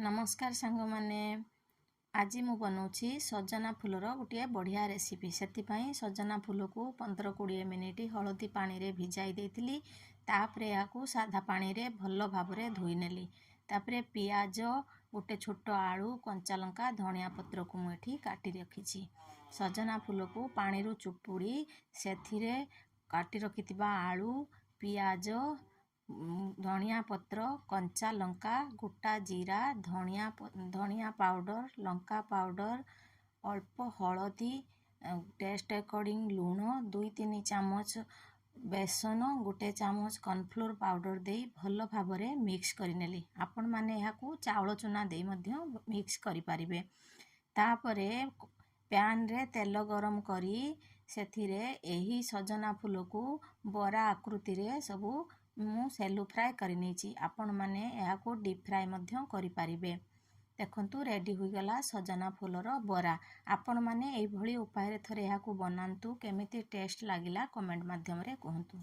नमस्कार सांग माने आज मु बनाऊँगी सजना फूलर गोटे बढ़िया रेसिपी से सजना फूल को 15-20 मिनिट हलदी पानी रे भिजाई देती तापर या साधा पानी रे भल भाव धोई नेली तापर पियाज गोटे छोट आलू कंचा लंका धनिया पत्र को मुझे काटी रखी सजना फूल को पानी रू चुपुड़ी से काटी रखि आलू पियाज धनिया पत्र कंचा लंका गोटा जीरा धनिया पाउडर लंका पाउडर अल्प हलदी टेस्ट अकॉर्डिंग लूण 2-3 चामच बेसन गोटे चामच कॉर्नफ्लोर पाउडर दे भल भाव मिक्स करनेली आपण माने यहाँ चाउल चूना दे मिक्स करि पारिबे। तापरे पैन रे तेल गरम करी सेथिरे एही सजना फूल को बरा आकृति रे सबू मु सेलो फ्राए करनी आपण माने यहाँ डीप फ्राए करि पारिबे। देखंतु रेडी हो गला सजना फूलर बरा। आपण माने एई भली उपाय रे थरे यहाँ बनांतु केमिति टेस्ट लागिला कमेंट माध्यम रे कहंतु।